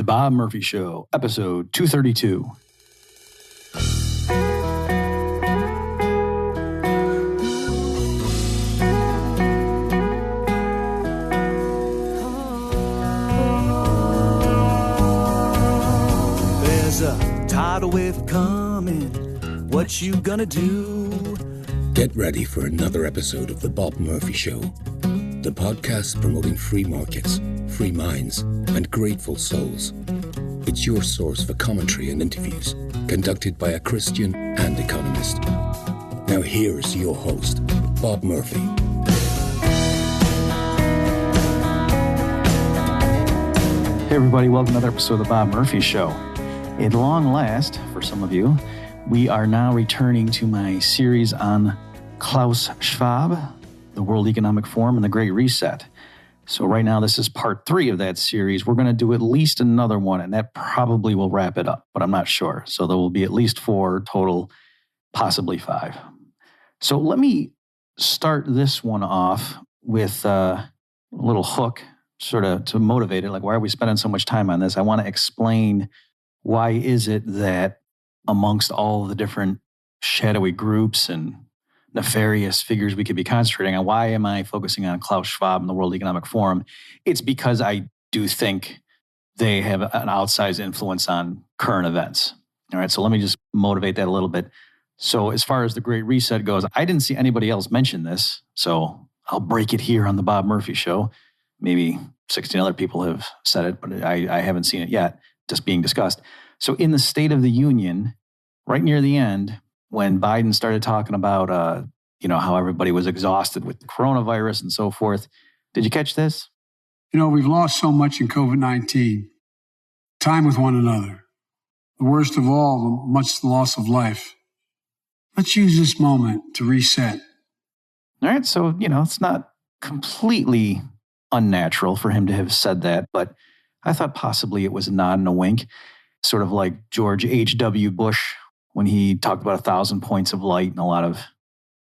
The Bob Murphy Show, episode 232. There's a tidal wave coming. What you gonna do? Get ready for another episode of The Bob Murphy Show, the podcast promoting free markets, free minds, and grateful souls. It's your source for commentary and interviews conducted by a Christian and economist. Now here's your host, Bob Murphy. Hey everybody, welcome to another episode of The Bob Murphy Show. At long last, for some of you, we are now returning to my series on Klaus Schwab, the World Economic Forum, and the Great Reset. So right now, this is part 3 of that series. We're going to do at least another one, and that probably will wrap it up, but I'm not sure. So there will be at least 4 total, possibly 5. So let me start this one off with a little hook, sort of to motivate it. Like, why are we spending so much time on this? I want to explain why is it that amongst all the different shadowy groups and nefarious figures we could be concentrating on, why am I focusing on Klaus Schwab and the World Economic Forum? It's because I do think they have an outsized influence on current events. All right, so let me just motivate that a little bit. So as far as the Great Reset goes, I didn't see anybody else mention this, so I'll break it here on the Bob Murphy Show. Maybe 16 other people have said it, but I haven't seen it yet, just being discussed. So in the State of the Union, right near the end, when Biden started talking about, how everybody was exhausted with the coronavirus and so forth, did you catch this? We've lost so much in COVID-19. Time with one another. The worst of all, much the loss of life. Let's use this moment to reset. All right, so, it's not completely unnatural for him to have said that, but I thought possibly it was a nod and a wink, sort of like George H.W. Bush when he talked about 1,000 points of light, and a lot of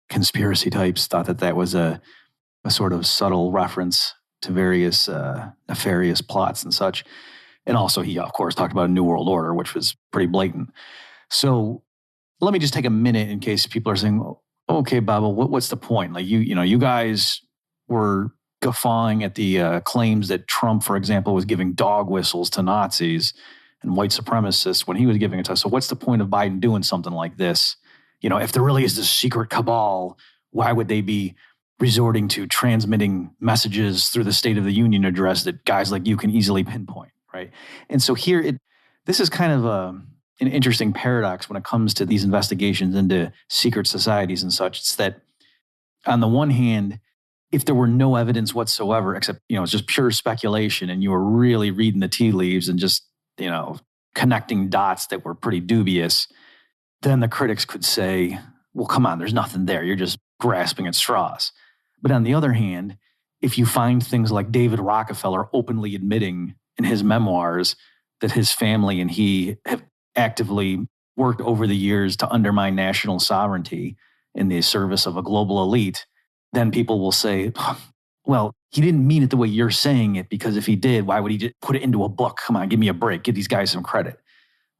conspiracy types thought that was a sort of subtle reference to various nefarious plots and such. And also he, of course, talked about a New World Order, which was pretty blatant. So let me just take a minute in case people are saying, okay, Bob, what's the point? Like, you guys were guffawing at the claims that Trump, for example, was giving dog whistles to Nazis and white supremacists when he was giving it to us. So what's the point of Biden doing something like this? If there really is this secret cabal, why would they be resorting to transmitting messages through the State of the Union address that guys like you can easily pinpoint, right? And so here, this is kind of an interesting paradox when it comes to these investigations into secret societies and such. It's that on the one hand, if there were no evidence whatsoever, except, it's just pure speculation, and you were really reading the tea leaves and just, connecting dots that were pretty dubious, then the critics could say, well, come on, there's nothing there. You're just grasping at straws. But on the other hand, if you find things like David Rockefeller openly admitting in his memoirs that his family and he have actively worked over the years to undermine national sovereignty in the service of a global elite, then people will say, well, he didn't mean it the way you're saying it, because if he did, why would he just put it into a book? Come on, give me a break. Give these guys some credit,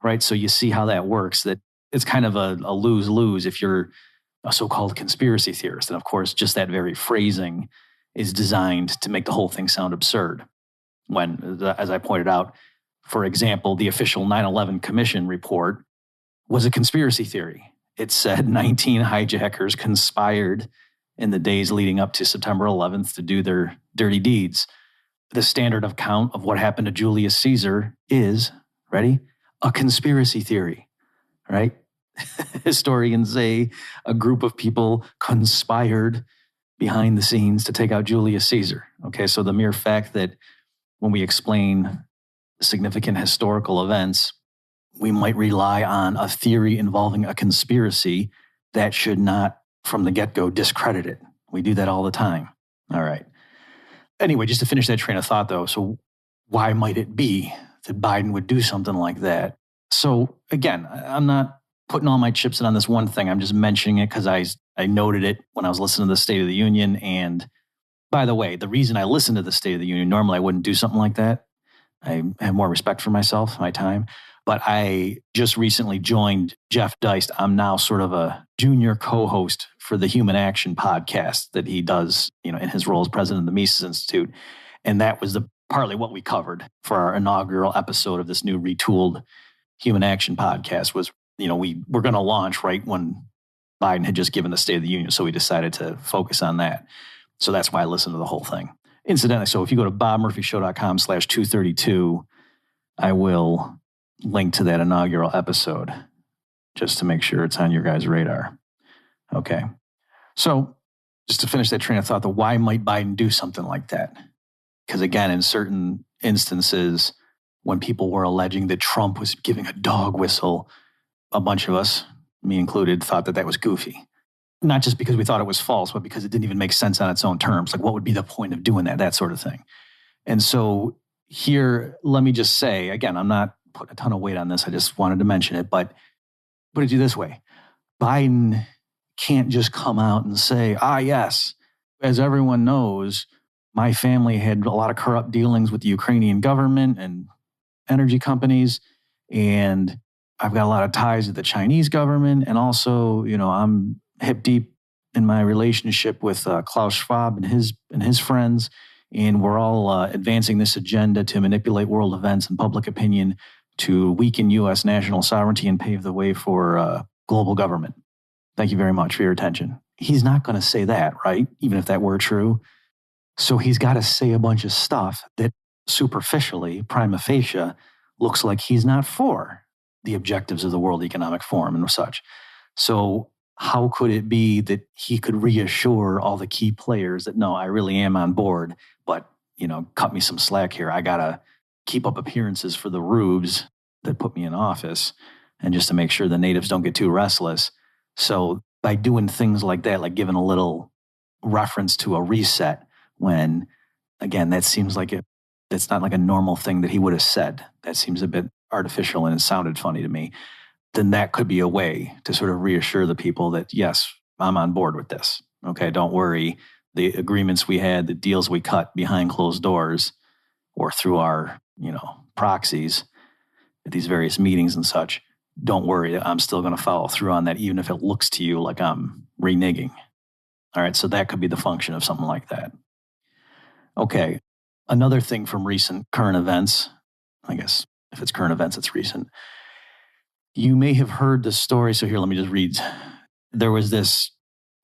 right? So you see how that works, that it's kind of a lose-lose if you're a so-called conspiracy theorist. And of course, just that very phrasing is designed to make the whole thing sound absurd. When, as I pointed out, for example, the official 9/11 Commission report was a conspiracy theory. It said 19 hijackers conspired in the days leading up to September 11th to do their dirty deeds. The standard of count of what happened to Julius Caesar is, ready? A conspiracy theory, right? Historians say a group of people conspired behind the scenes to take out Julius Caesar. Okay, so the mere fact that when we explain significant historical events, we might rely on a theory involving a conspiracy, that should not from the get-go discredit it. We do that all the time. All right. Anyway, just to finish that train of thought, though, so why might it be that Biden would do something like that? So again, I'm not putting all my chips in on this one thing. I'm just mentioning it because I noted it when I was listening to the State of the Union. And by the way, the reason I listened to the State of the Union, normally I wouldn't do something like that. I have more respect for myself, my time. But I just recently joined Jeff Deist. I'm now sort of a junior co-host for the Human Action podcast that he does, in his role as president of the Mises Institute. And that was partly what we covered for our inaugural episode of this new retooled Human Action podcast was, we were going to launch right when Biden had just given the State of the Union. So we decided to focus on that. So that's why I listened to the whole thing. Incidentally, so if you go to bobmurphyshow.com/232, I will link to that inaugural episode just to make sure it's on your guys' radar. Okay. So just to finish that train of thought, why might Biden do something like that? Because again, in certain instances, when people were alleging that Trump was giving a dog whistle, a bunch of us, me included, thought that was goofy. Not just because we thought it was false, but because it didn't even make sense on its own terms. Like, what would be the point of doing that sort of thing? And so here, let me just say, again, I'm not putting a ton of weight on this. I just wanted to mention it, but put it to you this way. Biden can't just come out and say, yes, as everyone knows, my family had a lot of corrupt dealings with the Ukrainian government and energy companies, and I've got a lot of ties to the Chinese government, and also, I'm hip deep in my relationship with Klaus Schwab and his friends, and we're all advancing this agenda to manipulate world events and public opinion to weaken U.S. national sovereignty and pave the way for global government. Thank you very much for your attention. He's not going to say that, right? Even if that were true. So he's got to say a bunch of stuff that superficially, prima facie, looks like he's not for the objectives of the World Economic Forum and such. So how could it be that he could reassure all the key players that, no, I really am on board, but, cut me some slack here. I got to keep up appearances for the rubes that put me in office and just to make sure the natives don't get too restless. So by doing things like that, like giving a little reference to a reset when, again, that seems like it's not like a normal thing that he would have said. That seems a bit artificial and it sounded funny to me. Then that could be a way to sort of reassure the people that, yes, I'm on board with this. Okay, don't worry. The agreements we had, the deals we cut behind closed doors or through our, proxies at these various meetings and such, don't worry. I'm still going to follow through on that, even if it looks to you like I'm reneging. All right, so that could be the function of something like that. Okay, another thing from recent current events, I guess if it's current events, it's recent. You may have heard the story. So here, let me just read. There was this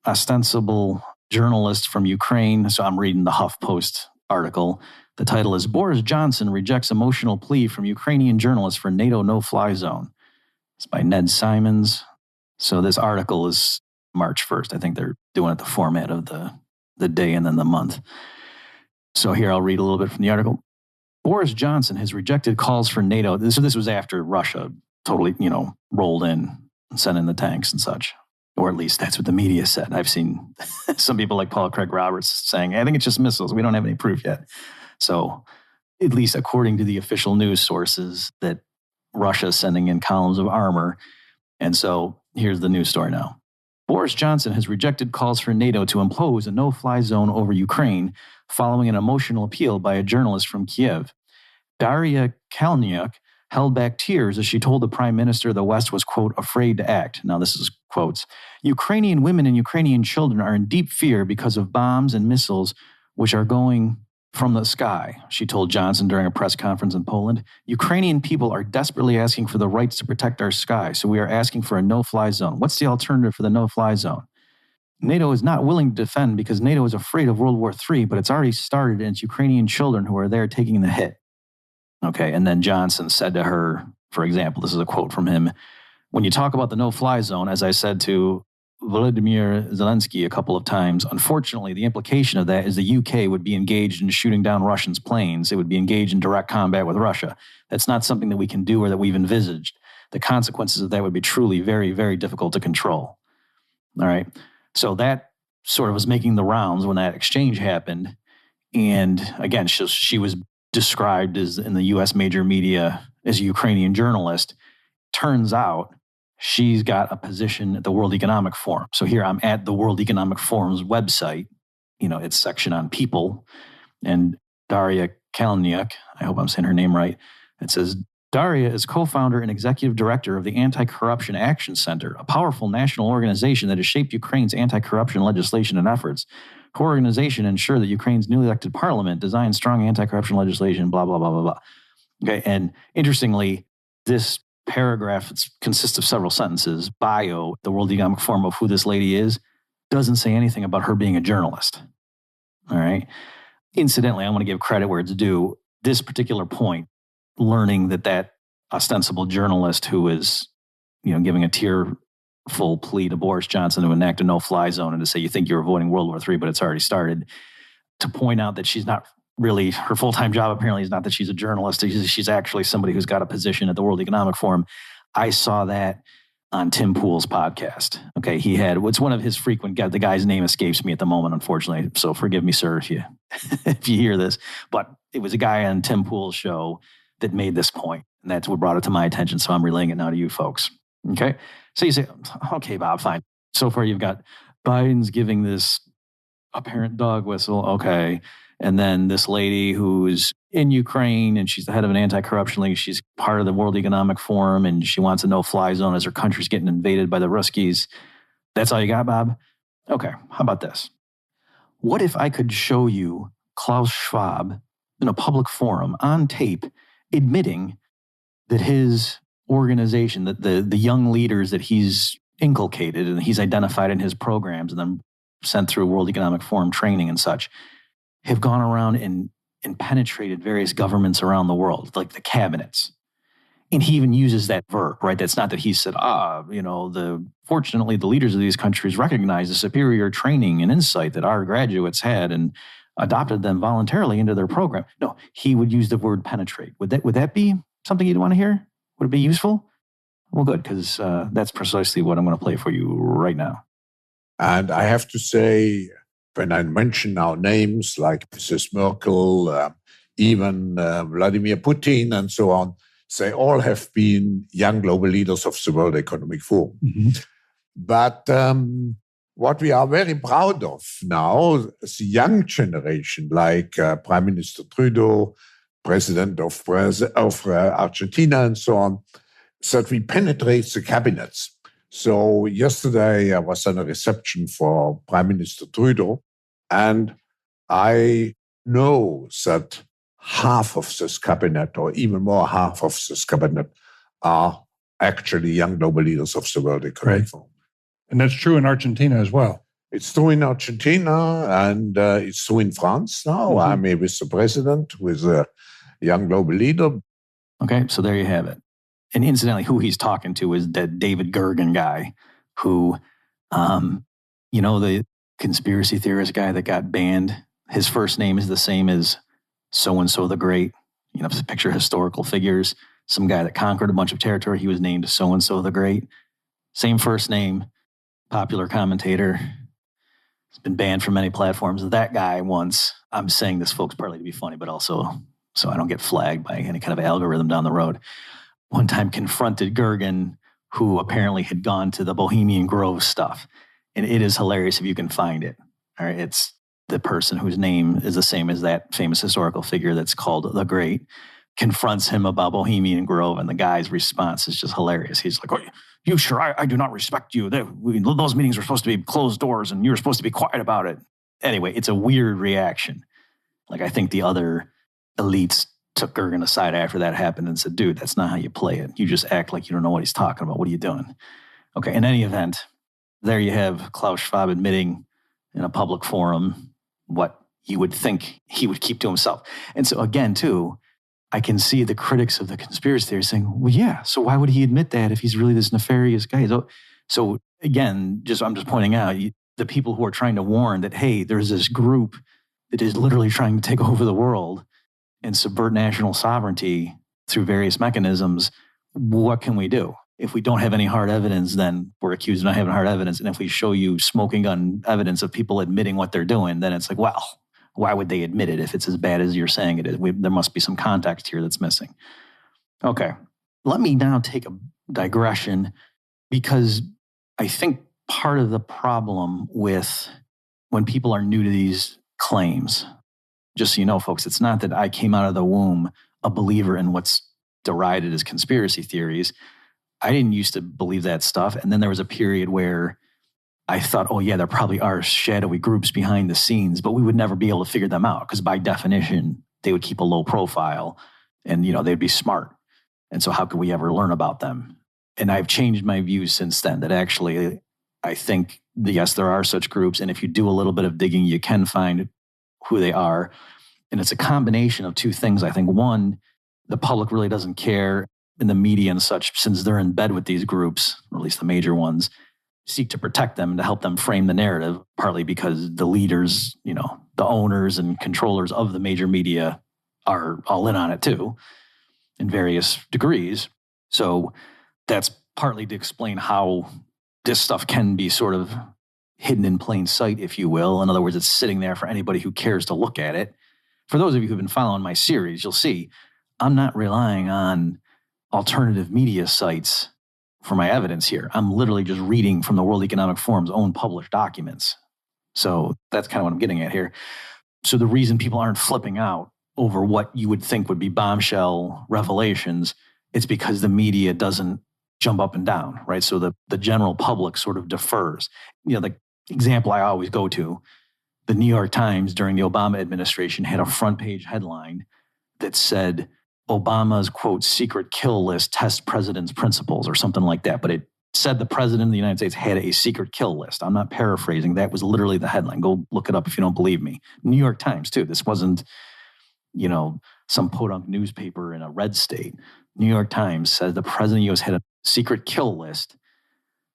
ostensible journalist from Ukraine. So I'm reading the HuffPost article. The title is Boris Johnson Rejects Emotional Plea from Ukrainian Journalist for NATO No-Fly Zone. It's by Ned Simons. So this article is March 1st. I think they're doing it the format of the day and then the month. So here, I'll read a little bit from the article. Boris Johnson has rejected calls for NATO. So this was after Russia totally, rolled in and sent in the tanks and such. Or at least that's what the media said. I've seen some people like Paul Craig Roberts saying, I think it's just missiles. We don't have any proof yet. So at least according to the official news sources that Russia is sending in columns of armor. And so here's the news story now. Boris Johnson has rejected calls for NATO to impose a no-fly zone over Ukraine following an emotional appeal by a journalist from Kiev. Daria Kalniuk held back tears as she told the prime minister the West was, quote, afraid to act. Now, this is quotes. Ukrainian women and Ukrainian children are in deep fear because of bombs and missiles which are going from the sky, she told Johnson during a press conference in Poland. Ukrainian people are desperately asking for the rights to protect our sky, so we are asking for a no-fly zone. What's the alternative for the no-fly zone? NATO is not willing to defend because NATO is afraid of World War III, but it's already started and it's Ukrainian children who are there taking the hit. Okay, and then Johnson said to her, for example, this is a quote from him, when you talk about the no-fly zone, as I said to Volodymyr Zelensky a couple of times, unfortunately, the implication of that is the UK would be engaged in shooting down Russians' planes. It would be engaged in direct combat with Russia. That's not something that we can do or that we've envisaged. The consequences of that would be truly very, very difficult to control. All right. So that sort of was making the rounds when that exchange happened. And again, she was described as in the U.S. major media as a Ukrainian journalist. Turns out she's got a position at the World Economic Forum. So here I'm at the World Economic Forum's website, its section on people. And Daria Kalniuk, I hope I'm saying her name right. It says, Daria is co-founder and executive director of the Anti-Corruption Action Center, a powerful national organization that has shaped Ukraine's anti-corruption legislation and efforts. Her organization ensures that Ukraine's newly elected parliament designs strong anti-corruption legislation, blah, blah, blah, blah, blah. Okay, and interestingly, this paragraph consists of several sentences. Bio, the World Economic Forum, of who this lady is, doesn't say anything about her being a journalist. All right. Incidentally, I want to give credit where it's due. This particular point, learning that ostensible journalist who is, giving a tearful plea to Boris Johnson to enact a no-fly zone and to say you think you're avoiding World War III, but it's already started, to point out that she's not really, her full-time job apparently is not that she's a journalist. She's actually somebody who's got a position at the World Economic Forum. I saw that on Tim Pool's podcast. Okay, it's one of his frequent guests. The guy's name escapes me at the moment, unfortunately. So forgive me, sir, if you if you hear this. But it was a guy on Tim Pool's show that made this point, and that's what brought it to my attention. So I'm relaying it now to you folks. Okay, so you say, okay, Bob, fine. So far, you've got Biden's giving this apparent dog whistle. Okay. And then this lady who's in Ukraine and she's the head of an anti-corruption league. She's part of the World Economic Forum and she wants a no-fly zone as her country's getting invaded by the Ruskies. That's all you got, Bob? Okay, how about this? What if I could show you Klaus Schwab in a public forum on tape admitting that his organization, that the young leaders that he's inculcated and he's identified in his programs and then sent through World Economic Forum training and such, have gone around and penetrated various governments around the world, like the cabinets. And he even uses that verb, right? That's not that he said, fortunately, the leaders of these countries recognize the superior training and insight that our graduates had and adopted them voluntarily into their program. No, he would use the word penetrate. Would that be something you'd want to hear? Would it be useful? Well, good, because that's precisely what I'm going to play for you right now. And I have to say, when I mention now names like Mrs. Merkel, even Vladimir Putin and so on, they all have been young global leaders of the World Economic Forum. Mm-hmm. But what we are very proud of now, the young generation, like Prime Minister Trudeau, President of Argentina and so on, that we penetrate the cabinets. So yesterday I was at a reception for Prime Minister Trudeau, and I know that half of this cabinet, or even more half of this cabinet, are actually young global leaders of the World Economic Forum. And that's true in Argentina as well. It's true in Argentina, and it's true in France now. Mm-hmm. I'm here with the president, who is a young global leader. Okay, so there you have it. And incidentally, who he's talking to is that David Gergen guy who, the conspiracy theorist guy that got banned. His first name is the same as so-and-so the Great. Picture historical figures. Some guy that conquered a bunch of territory. He was named so-and-so the Great. Same first name, popular commentator. He's been banned from many platforms. That guy once, I'm saying this, folks, partly to be funny, but also so I don't get flagged by any kind of algorithm down the road, one time confronted Gergen, who apparently had gone to the Bohemian Grove stuff. And it is hilarious if you can find it. All right, it's the person whose name is the same as that famous historical figure that's called the Great, confronts him about Bohemian Grove, and the guy's response is just hilarious. He's like, "Oh, you sure? I do not respect you. Those meetings were supposed to be closed doors, and you were supposed to be quiet about it." Anyway, it's a weird reaction. Like, I think the other elites took Gergen aside after that happened and said, "Dude, that's not how you play it. You just act like you don't know what he's talking about. What are you doing?" Okay, in any event, there you have Klaus Schwab admitting in a public forum what you would think he would keep to himself. And so again, too, I can see the critics of the conspiracy theory saying, well, yeah, so why would he admit that if he's really this nefarious guy? So again, I'm just pointing out, the people who are trying to warn that, hey, there's this group that is literally trying to take over the world and subvert national sovereignty through various mechanisms. What can we do? If we don't have any hard evidence, then we're accused of not having hard evidence. And if we show you smoking gun evidence of people admitting what they're doing, then it's like, well, why would they admit it if it's as bad as you're saying it is? There must be some context here that's missing. Okay, let me now take a digression, because I think part of the problem with when people are new to these claims just so you know, folks, it's not that I came out of the womb a believer in what's derided as conspiracy theories. I didn't used to believe that stuff. And then there was a period where I thought, oh yeah, there probably are shadowy groups behind the scenes, but we would never be able to figure them out because by definition, they would keep a low profile and, they'd be smart. And so how could we ever learn about them? And I've changed my views since then that actually I think, yes, there are such groups. And if you do a little bit of digging, you can find who they are. And it's a combination of two things. I think one, the public really doesn't care, and the media and such, since they're in bed with these groups, or at least the major ones, seek to protect them and to help them frame the narrative, partly because the leaders, the owners and controllers of the major media are all in on it too, in various degrees. So that's partly to explain how this stuff can be sort of hidden in plain sight, if you will. In other words, it's sitting there for anybody who cares to look at it. For those of you who've been following my series, you'll see I'm not relying on alternative media sites for my evidence here. I'm literally just reading from the World Economic Forum's own published documents. So that's kind of what I'm getting at here. So the reason people aren't flipping out over what you would think would be bombshell revelations, it's because the media doesn't jump up and down, right? So the general public sort of defers. The example I always go to, the New York Times during the Obama administration had a front page headline that said, Obama's, quote, secret kill list tests president's principles or something like that. But it said the president of the United States had a secret kill list. I'm not paraphrasing. That was literally the headline. Go look it up if you don't believe me. New York Times, too. This wasn't, some podunk newspaper in a red state. New York Times says the president of the U.S. had a secret kill list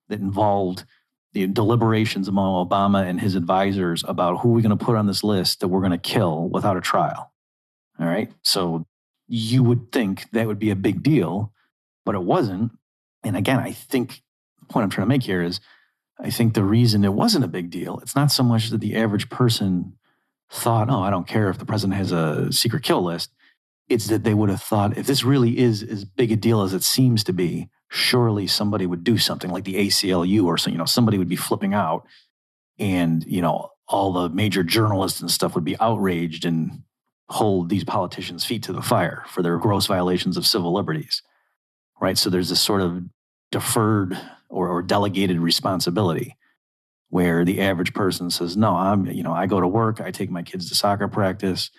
that involved the deliberations among Obama and his advisors about who we're going to put on this list that we're going to kill without a trial. All right. So you would think that would be a big deal, but it wasn't. And again, I think the point I'm trying to make here is I think the reason it wasn't a big deal, it's not so much that the average person thought, oh, I don't care if the president has a secret kill list. It's that they would have thought, if this really is as big a deal as it seems to be, surely somebody would do something like the ACLU or so, somebody would be flipping out and, all the major journalists and stuff would be outraged and hold these politicians' feet to the fire for their gross violations of civil liberties, right? So there's this sort of deferred or delegated responsibility where the average person says, no, I go to work, I take my kids to soccer practice,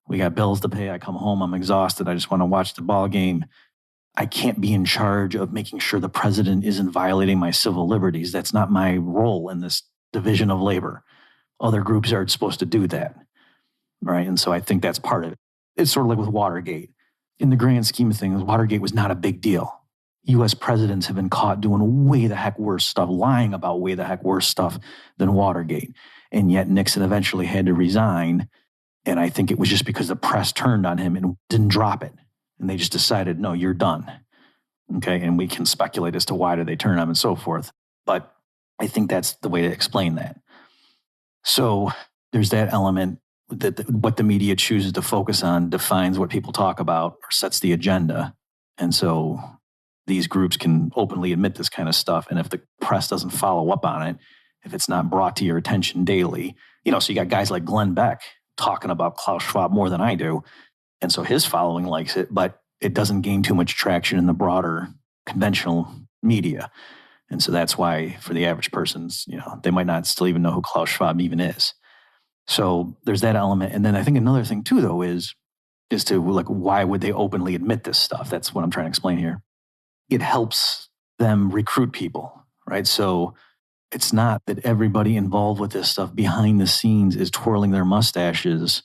we got bills to pay, I come home, I'm exhausted, I just want to watch the ball game. I can't be in charge of making sure the president isn't violating my civil liberties. That's not my role in this division of labor. Other groups are supposed to do that, right? And so I think that's part of it. It's sort of like with Watergate. In the grand scheme of things, Watergate was not a big deal. U.S. presidents have been caught doing way the heck worse stuff, lying about way the heck worse stuff than Watergate. And yet Nixon eventually had to resign. And I think it was just because the press turned on him and didn't drop it. And they just decided, no, you're done. Okay. And we can speculate as to why did they turn on him and so forth. But I think that's the way to explain that. So there's that element that what the media chooses to focus on defines what people talk about or sets the agenda. And so these groups can openly admit this kind of stuff. And if the press doesn't follow up on it, if it's not brought to your attention daily, so you got guys like Glenn Beck talking about Klaus Schwab more than I do. And so his following likes it, but it doesn't gain too much traction in the broader conventional media. And so that's why for the average persons, they might not still even know who Klaus Schwab even is. So there's that element. And then I think another thing too, though, is to why would they openly admit this stuff? That's what I'm trying to explain here. It helps them recruit people, right? So it's not that everybody involved with this stuff behind the scenes is twirling their mustaches,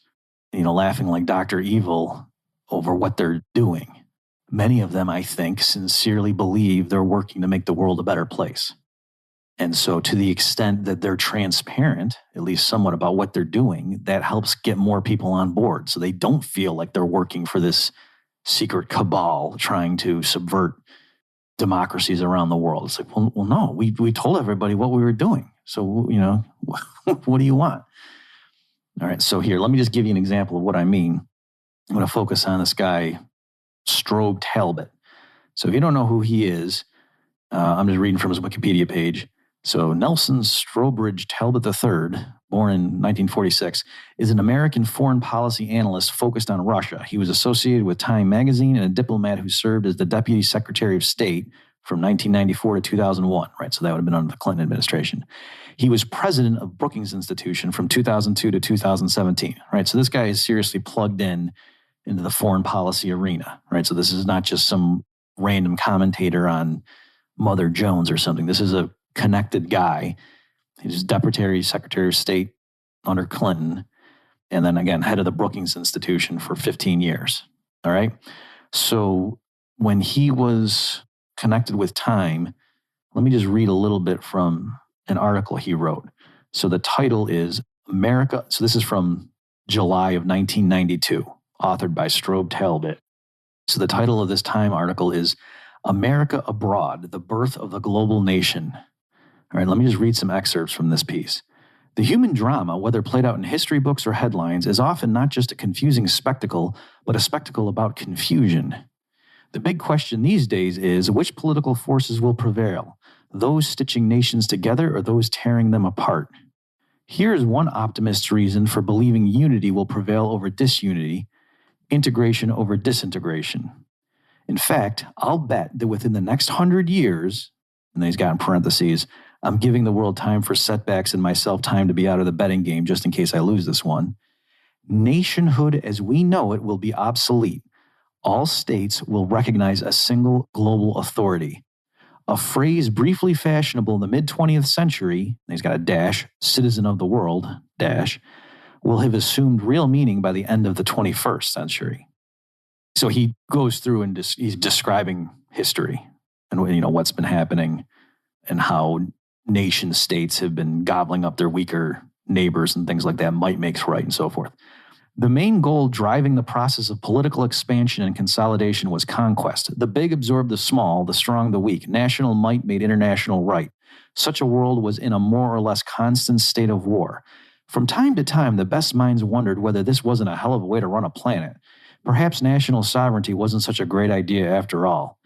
laughing like Dr. Evil over what they're doing. Many of them, I think, sincerely believe they're working to make the world a better place. And so to the extent that they're transparent, at least somewhat about what they're doing, that helps get more people on board. So they don't feel like they're working for this secret cabal trying to subvert democracies around the world. It's like, well, no, we told everybody what we were doing. So, what do you want? All right, so here, let me just give you an example of what I mean. I'm going to focus on this guy, Strobe Talbot. So if you don't know who he is, I'm just reading from his Wikipedia page. So Nelson Strobridge Talbot III, born in 1946, is an American foreign policy analyst focused on Russia. He was associated with Time magazine and a diplomat who served as the Deputy Secretary of State from 1994 to 2001, right? So that would have been under the Clinton administration. He was president of Brookings Institution from 2002 to 2017, right? So this guy is seriously plugged in into the foreign policy arena, right? So this is not just some random commentator on Mother Jones or something. This is a connected guy. He's Deputy Secretary of State under Clinton, and then again, head of the Brookings Institution for 15 years, all right? So when he was connected with Time, let me just read a little bit from an article he wrote. So the title is America. So this is from July of 1992, authored by Strobe Talbot. So the title of this Time article is America Abroad, the Birth of the Global Nation. All right, let me just read some excerpts from this piece. The human drama, whether played out in history books or headlines, is often not just a confusing spectacle, but a spectacle about confusion. The big question these days is which political forces will prevail, those stitching nations together or those tearing them apart? Here is one optimist's reason for believing unity will prevail over disunity, integration over disintegration. In fact, I'll bet that within the next 100 years, and then he's got in parentheses, I'm giving the world time for setbacks and myself time to be out of the betting game just in case I lose this one. Nationhood as we know it will be obsolete. All states will recognize a single global authority. A phrase briefly fashionable in the mid-20th century, and he's got a dash, citizen of the world, dash, will have assumed real meaning by the end of the 21st century. So he goes through and he's describing history and what's been happening and how nation states have been gobbling up their weaker neighbors and things like that, might makes right and so forth. The main goal driving the process of political expansion and consolidation was conquest. The big absorbed the small, the strong the weak. National might made international right. Such a world was in a more or less constant state of war. From time to time, the best minds wondered whether this wasn't a hell of a way to run a planet. Perhaps national sovereignty wasn't such a great idea after all.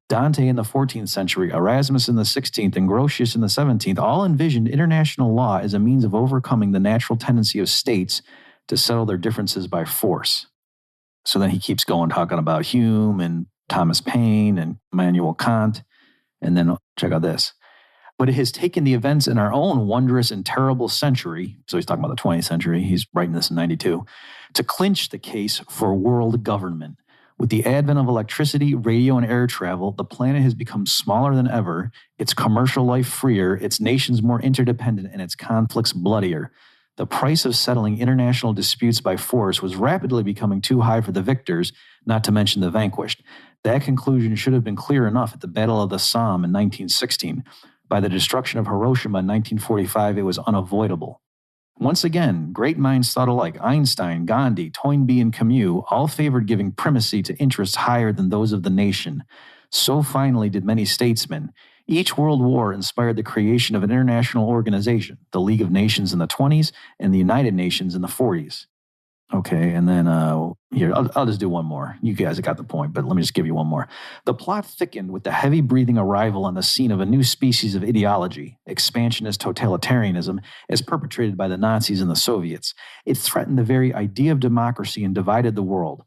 Dante in the 14th century, Erasmus in the 16th, and Grotius in the 17th all envisioned international law as a means of overcoming the natural tendency of states to settle their differences by force. So then he keeps going, talking about Hume and Thomas Paine and Immanuel Kant. And then check out this. But it has taken the events in our own wondrous and terrible century, so he's talking about the 20th century, he's writing this in 92, to clinch the case for world government. With the advent of electricity, radio, and air travel, the planet has become smaller than ever, its commercial life freer, its nations more interdependent, and its conflicts bloodier. The price of settling international disputes by force was rapidly becoming too high for the victors, not to mention the vanquished. That conclusion should have been clear enough at the Battle of the Somme in 1916. By the destruction of Hiroshima in 1945, it was unavoidable. Once again, great minds thought alike. Einstein, Gandhi, Toynbee, and Camus all favored giving primacy to interests higher than those of the nation. So finally did many statesmen. Each world war inspired the creation of an international organization, the League of Nations in the 20s and the United Nations in the 40s. Okay, and then here, I'll just do one more. You guys have got the point, but let me just give you one more. The plot thickened with the heavy-breathing arrival on the scene of a new species of ideology, expansionist totalitarianism, as perpetrated by the Nazis and the Soviets. It threatened the very idea of democracy and divided the world.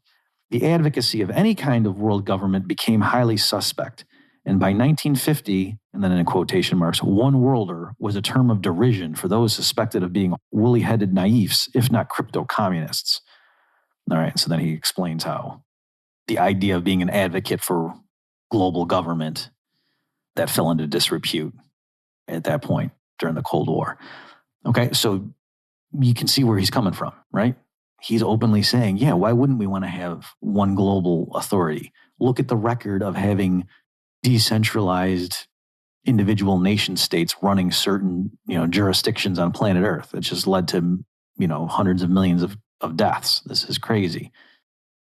The advocacy of any kind of world government became highly suspect. And by 1950, and then in quotation marks, one worlder was a term of derision for those suspected of being woolly-headed naifs, if not crypto-communists. All right, so then he explains how the idea of being an advocate for global government that fell into disrepute at that point during the Cold War. Okay, so you can see where he's coming from, right? He's openly saying, yeah, why wouldn't we want to have one global authority? Look at the record of having decentralized individual nation states running certain, jurisdictions on planet Earth. It just led to, hundreds of millions of deaths. This is crazy.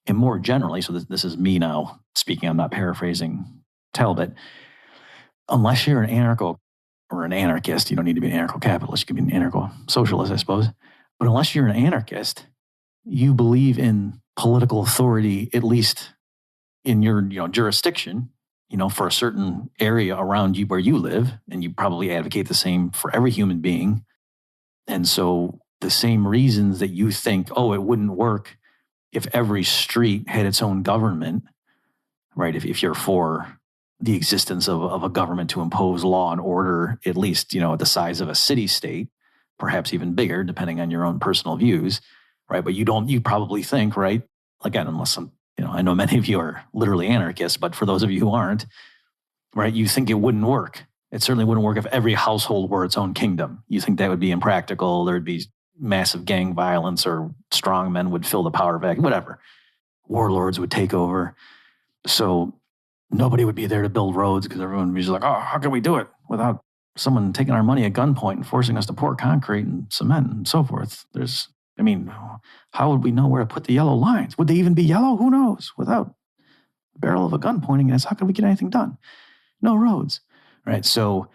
And more generally, so this is me now speaking, I'm not paraphrasing Talbot, unless you're an anarcho or an anarchist, you don't need to be an anarcho-capitalist, you can be an anarcho-socialist, I suppose. But unless you're an anarchist, you believe in political authority, at least in your jurisdiction, for a certain area around you where you live, and you probably advocate the same for every human being. And so the same reasons that you think, oh, it wouldn't work if every street had its own government, right? If you're for the existence of a government to impose law and order, at least, at the size of a city state, perhaps even bigger, depending on your own personal views, right? But you probably think, right? Again, unless I know many of you are literally anarchists, but for those of you who aren't, right, you think it wouldn't work. It certainly wouldn't work if every household were its own kingdom. You think that would be impractical. There'd be massive gang violence, or strong men would fill the power vacuum, whatever. Warlords would take over. So nobody would be there to build roads, because everyone would be just like, oh, how can we do it without someone taking our money at gunpoint and forcing us to pour concrete and cement and so forth? How would we know where to put the yellow lines? Would they even be yellow? Who knows? Without the barrel of a gun pointing at us, how can we get anything done? No roads, right? So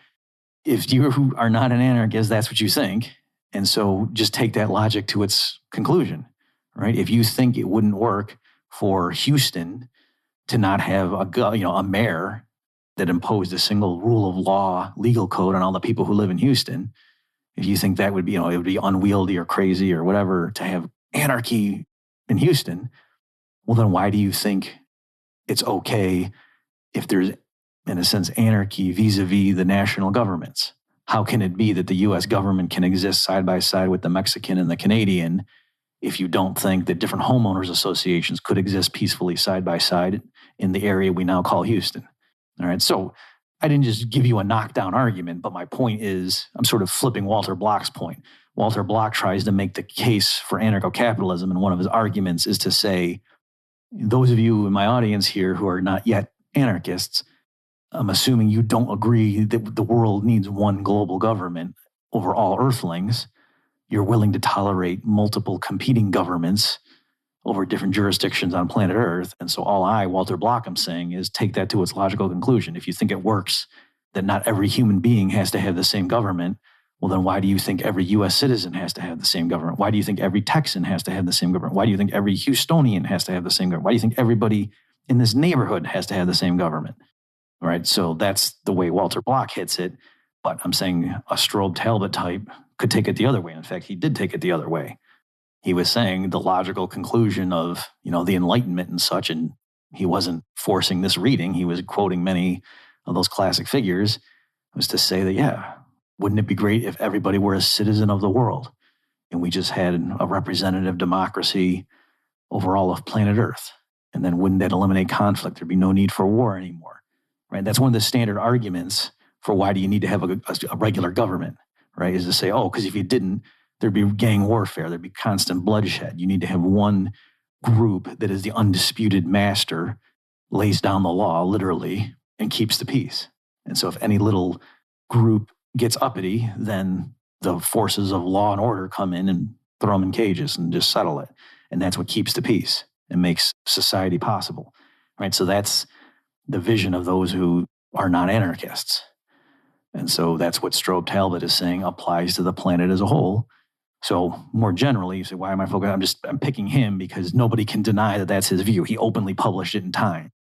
if you are not an anarchist, that's what you think. And so just take that logic to its conclusion, right? If you think it wouldn't work for Houston to not have a mayor that imposed a single rule of law, legal code on all the people who live in Houston, if you think that would be, it would be unwieldy or crazy or whatever to have anarchy in Houston, well, then why do you think it's okay if there's, in a sense, anarchy vis-a-vis the national governments? How can it be that the U.S. government can exist side by side with the Mexican and the Canadian if you don't think that different homeowners associations could exist peacefully side by side in the area we now call Houston? All right, so I didn't just give you a knockdown argument, but my point is, I'm sort of flipping Walter Block's point. Walter Block tries to make the case for anarcho-capitalism, and one of his arguments is to say, those of you in my audience here who are not yet anarchists, I'm assuming you don't agree that the world needs one global government over all earthlings. You're willing to tolerate multiple competing governments over different jurisdictions on planet Earth. And so all Walter Block, am saying is take that to its logical conclusion. If you think it works that not every human being has to have the same government, well, then why do you think every U.S. citizen has to have the same government? Why do you think every Texan has to have the same government? Why do you think every Houstonian has to have the same government? Why do you think everybody in this neighborhood has to have the same government? All right, so that's the way Walter Block hits it. But I'm saying a Strobe Talbot type could take it the other way. In fact, he did take it the other way. He was saying the logical conclusion of, the Enlightenment and such, and he wasn't forcing this reading. He was quoting many of those classic figures, was to say that, wouldn't it be great if everybody were a citizen of the world and we just had a representative democracy over all of planet Earth? And then wouldn't that eliminate conflict? There'd be no need for war anymore, right? That's one of the standard arguments for why do you need to have a regular government, right? Is to say, because if you didn't, there'd be gang warfare. There'd be constant bloodshed. You need to have one group that is the undisputed master, lays down the law, literally, and keeps the peace. And so if any little group gets uppity, then the forces of law and order come in and throw them in cages and just settle it. And that's what keeps the peace and makes society possible, right? So that's the vision of those who are not anarchists. And so that's what Strobe Talbot is saying applies to the planet as a whole. So more generally, you say, why am I focused? I'm picking him because nobody can deny that that's his view. He openly published it in Time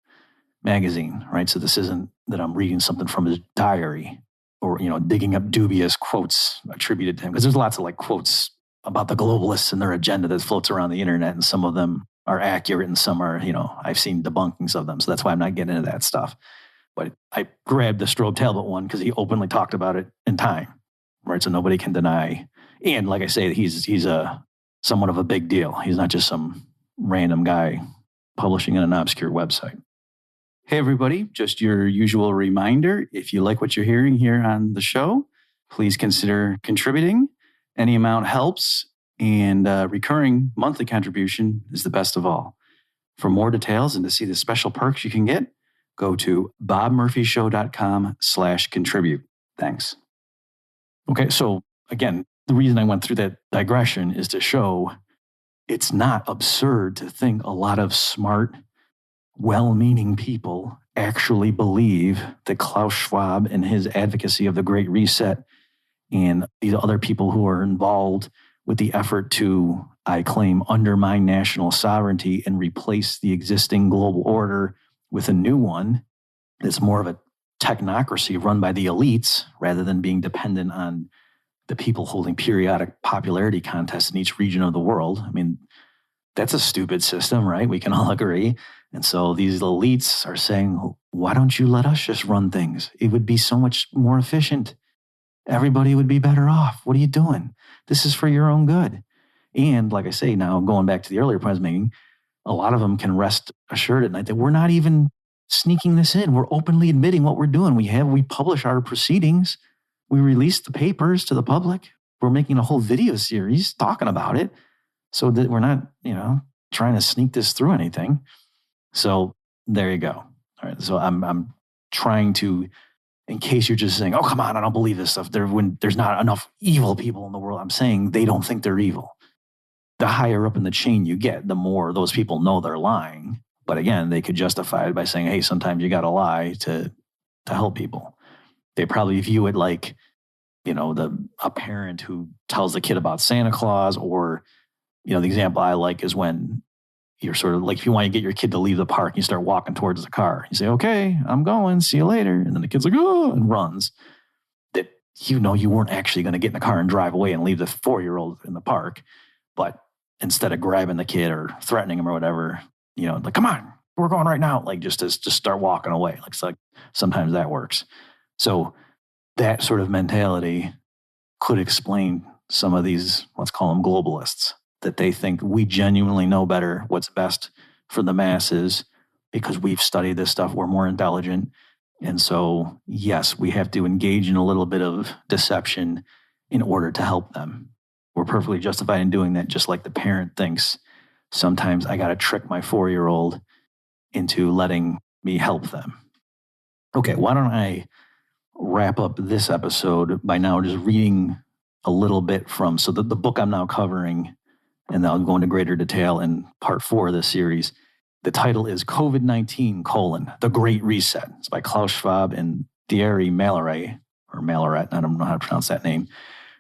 magazine, right? So this isn't that I'm reading something from his diary or, digging up dubious quotes attributed to him. Because there's lots of quotes about the globalists and their agenda that floats around the internet. And some of them are accurate and some are, I've seen debunkings of them. So that's why I'm not getting into that stuff. But I grabbed the Strobe Talbot one because he openly talked about it in Time, right? So nobody can deny. And like I say, he's a somewhat of a big deal. He's not just some random guy publishing in an obscure website. Hey, everybody, just your usual reminder. If you like what you're hearing here on the show, please consider contributing. Any amount helps, and recurring monthly contribution is the best of all. For more details and to see the special perks you can get, go to bobmurphyshow.com/contribute. Thanks. Okay, so again, the reason I went through that digression is to show it's not absurd to think a lot of smart, well-meaning people actually believe that Klaus Schwab and his advocacy of the Great Reset and these other people who are involved with the effort to, I claim, undermine national sovereignty and replace the existing global order with a new one, It's more of a technocracy run by the elites rather than being dependent on the people holding periodic popularity contests in each region of the world. I mean, that's a stupid system, right? We can all agree. And so these elites are saying, why don't you let us just run things? It would be so much more efficient. Everybody would be better off. What are you doing? This is for your own good. And like I say, now going back to the earlier point I was making, a lot of them can rest assured at night that we're not even sneaking this in. We're openly admitting what we're doing. We publish our proceedings. We release the papers to the public. We're making a whole video series talking about it so that we're not, trying to sneak this through anything. So there you go. All right. So I'm trying to, in case you're just saying, oh, come on, I don't believe this stuff. When there's not enough evil people in the world, I'm saying they don't think they're evil. The higher up in the chain you get, the more those people know they're lying. But again, they could justify it by saying, hey, sometimes you got to lie to help people. They probably view it like, a parent who tells the kid about Santa Claus, or, the example I like is when you're sort of like, if you want to get your kid to leave the park, you start walking towards the car. You say, okay, I'm going, see you later. And then the kid's like, oh, and runs. That you weren't actually going to get in the car and drive away and leave the 4-year-old in the park. But instead of grabbing the kid or threatening him or whatever, like, come on, we're going right now. Like just start walking away. Like sometimes that works. So that sort of mentality could explain some of these, let's call them globalists, that they think we genuinely know better what's best for the masses because we've studied this stuff. We're more intelligent. And so, yes, we have to engage in a little bit of deception in order to help them. We're perfectly justified in doing that, just like the parent thinks sometimes I got to trick my 4-year-old into letting me help them. Okay, why don't I wrap up this episode by now just reading a little bit from, so the book I'm now covering, and I'll go into greater detail in part 4 of this series. The title is COVID-19, The Great Reset. It's by Klaus Schwab and Thierry Malleret, or Malleret, I don't know how to pronounce that name.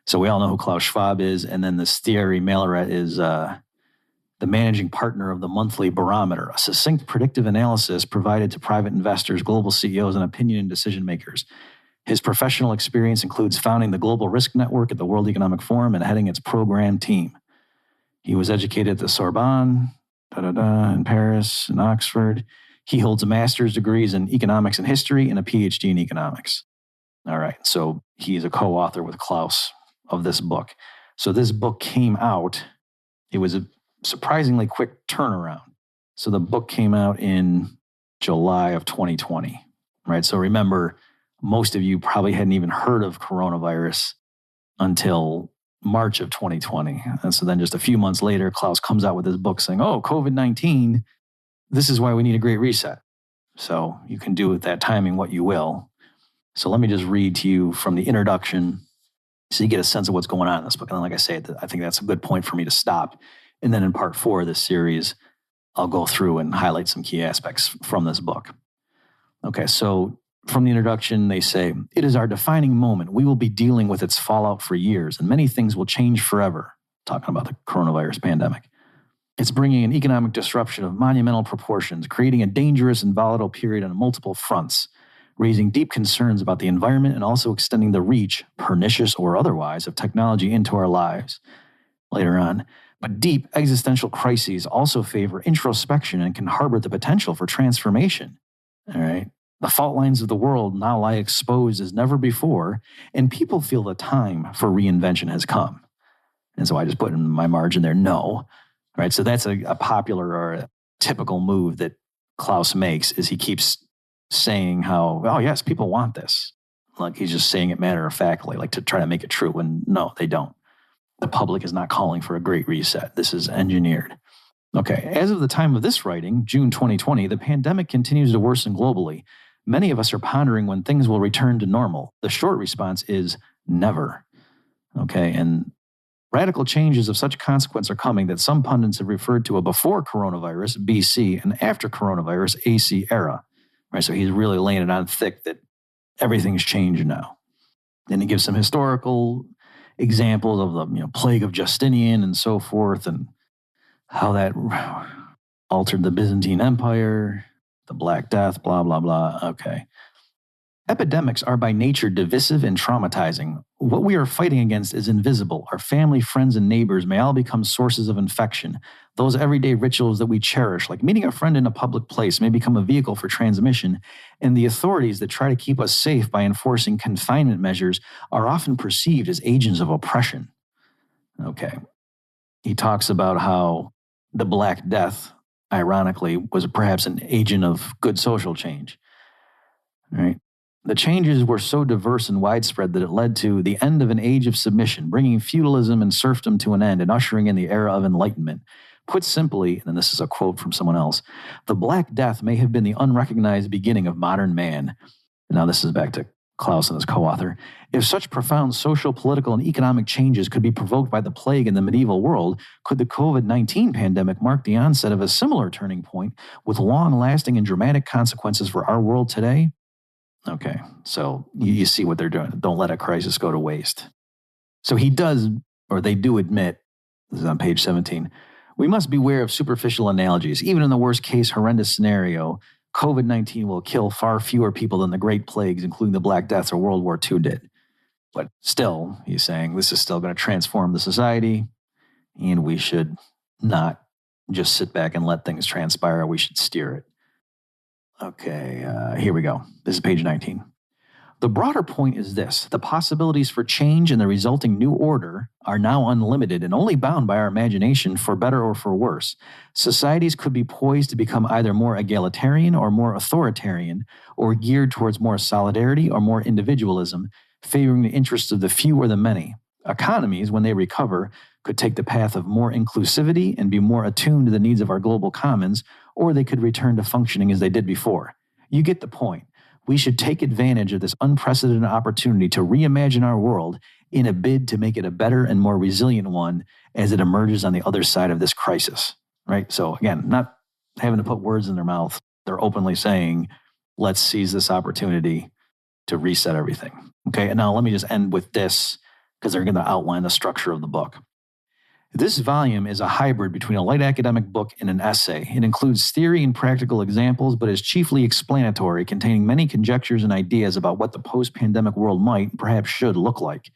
So we all know who Klaus Schwab is, and then this Thierry Malleret is the managing partner of the Monthly Barometer, a succinct predictive analysis provided to private investors, global CEOs, and opinion and decision makers. His professional experience includes founding the Global Risk Network at the World Economic Forum and heading its program team. He was educated at the Sorbonne, in Paris, and Oxford. He holds a master's degrees in economics and history and a PhD in economics. All right, so he is a co-author with Klaus of this book. So this book came out, it was a surprisingly quick turnaround. So the book came out in July of 2020, right? So remember, most of you probably hadn't even heard of coronavirus until March of 2020. And so then just a few months later, Klaus comes out with his book saying, oh, COVID-19, this is why we need a great reset. So you can do with that timing what you will. So let me just read to you from the introduction so you get a sense of what's going on in this book. And then, like I say, I think that's a good point for me to stop. And then in part 4 of this series, I'll go through and highlight some key aspects from this book. Okay, so from the introduction, they say, it is our defining moment. We will be dealing with its fallout for years, and many things will change forever. Talking about the coronavirus pandemic. It's bringing an economic disruption of monumental proportions, creating a dangerous and volatile period on multiple fronts, raising deep concerns about the environment and also extending the reach, pernicious or otherwise, of technology into our lives. Later on, but deep existential crises also favor introspection and can harbor the potential for transformation. All right. The fault lines of the world now lie exposed as never before, and people feel the time for reinvention has come. And so I just put in my margin there, no. Right? So that's a popular or a typical move that Klaus makes, is he keeps saying how, oh yes, people want this. Like he's just saying it matter-of-factly, like to try to make it true, when no, they don't. The public is not calling for a great reset. This is engineered. Okay, as of the time of this writing, June 2020, the pandemic continues to worsen globally. Many of us are pondering when things will return to normal. The short response is never. Okay, and radical changes of such consequence are coming that some pundits have referred to a before coronavirus, BC, and after coronavirus, AC era. Right, so he's really laying it on thick that everything's changed now. And he gives some historical examples of the plague of Justinian and so forth, and how that altered the Byzantine Empire, the Black Death, blah, blah, blah. Okay. Epidemics are by nature divisive and traumatizing. What we are fighting against is invisible. Our family, friends, and neighbors may all become sources of infection. Those everyday rituals that we cherish, like meeting a friend in a public place, may become a vehicle for transmission. And the authorities that try to keep us safe by enforcing confinement measures are often perceived as agents of oppression. Okay. He talks about how the Black Death, ironically, was perhaps an agent of good social change. All right. The changes were so diverse and widespread that it led to the end of an age of submission, bringing feudalism and serfdom to an end and ushering in the era of enlightenment. Put simply, and this is a quote from someone else, the Black Death may have been the unrecognized beginning of modern man. Now this is back to Klaus and his co-author. If such profound social, political, and economic changes could be provoked by the plague in the medieval world, could the COVID-19 pandemic mark the onset of a similar turning point with long-lasting and dramatic consequences for our world today? Okay, so you see what they're doing. Don't let a crisis go to waste. So he does, or they do admit, this is on page 17, we must beware of superficial analogies. Even in the worst case horrendous scenario, COVID-19 will kill far fewer people than the Great Plagues, including the Black Death or World War II did. But still, he's saying this is still going to transform the society, and we should not just sit back and let things transpire. We should steer it. Okay, here we go. This is page 19. The broader point is this. The possibilities for change and the resulting new order are now unlimited and only bound by our imagination for better or for worse. Societies could be poised to become either more egalitarian or more authoritarian, or geared towards more solidarity or more individualism, favoring the interests of the few or the many. Economies, when they recover, could take the path of more inclusivity and be more attuned to the needs of our global commons, or they could return to functioning as they did before. You get the point. We should take advantage of this unprecedented opportunity to reimagine our world in a bid to make it a better and more resilient one as it emerges on the other side of this crisis, right? So again, not having to put words in their mouth. They're openly saying, let's seize this opportunity to reset everything. Okay, and now let me just end with this because they're going to outline the structure of the book. This volume is a hybrid between a light academic book and an essay. It includes theory and practical examples, but is chiefly explanatory, containing many conjectures and ideas about what the post-pandemic world might, perhaps should, look like.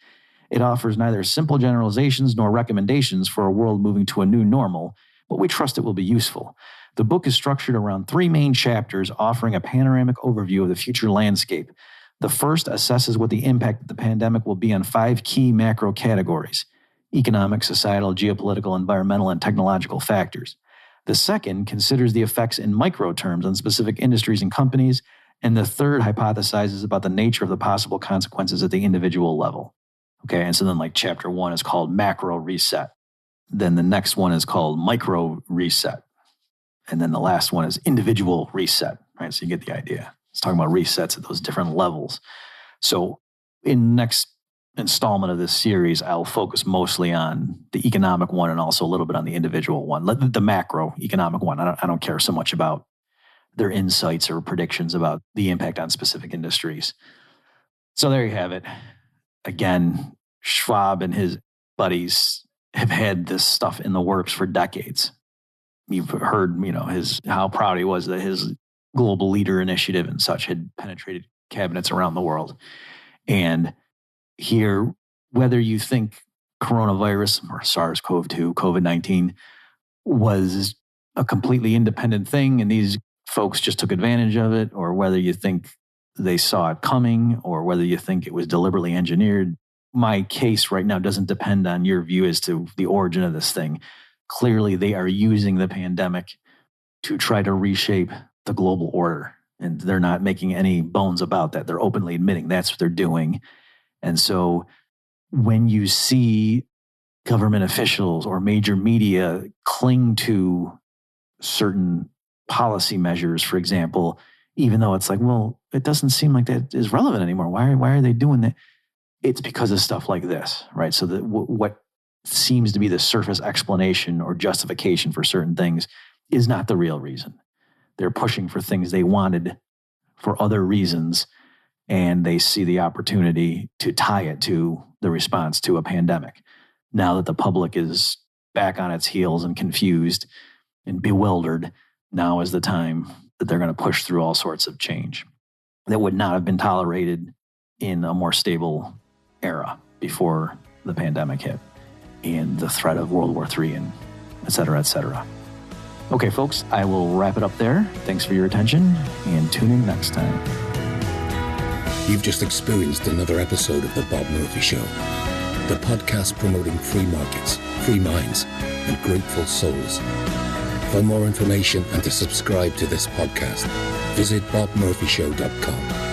It offers neither simple generalizations nor recommendations for a world moving to a new normal, but we trust it will be useful. The book is structured around 3 main chapters, offering a panoramic overview of the future landscape. The first assesses what the impact of the pandemic will be on 5 key macro categories: economic, societal, geopolitical, environmental, and technological factors. The second considers the effects in micro terms on specific industries and companies, and the third hypothesizes about the nature of the possible consequences at the individual level. Okay, and so then like chapter 1 is called macro reset. Then the next one is called micro reset. And then the last one is individual reset, right? So you get the idea. It's talking about resets at those different levels. So in next installment of this series, I'll focus mostly on the economic one and also a little bit on the individual one, the macro economic one. I don't care so much about their insights or predictions about the impact on specific industries. So there you have it. Again, Schwab and his buddies have had this stuff in the works for decades. You've heard, how proud he was that his global leader initiative and such had penetrated cabinets around the world. And here, whether you think coronavirus or SARS-CoV-2, COVID-19 was a completely independent thing and these folks just took advantage of it, or whether you think they saw it coming, or whether you think it was deliberately engineered, my case right now doesn't depend on your view as to the origin of this thing. Clearly, they are using the pandemic to try to reshape the global order, and they're not making any bones about that. They're openly admitting that's what they're doing. And so when you see government officials or major media cling to certain policy measures, for example, even though it's like, well, it doesn't seem like that is relevant anymore. Why are they doing that? It's because of stuff like this, right? So that what seems to be the surface explanation or justification for certain things is not the real reason. They're pushing for things they wanted for other reasons, and they see the opportunity to tie it to the response to a pandemic. Now that the public is back on its heels and confused and bewildered, now is the time that they're going to push through all sorts of change that would not have been tolerated in a more stable era before the pandemic hit and the threat of World War III and et cetera, et cetera. Okay, folks, I will wrap it up there. Thanks for your attention and tune in next time. You've just experienced another episode of The Bob Murphy Show, the podcast promoting free markets, free minds, and grateful souls. For more information and to subscribe to this podcast, visit bobmurphyshow.com.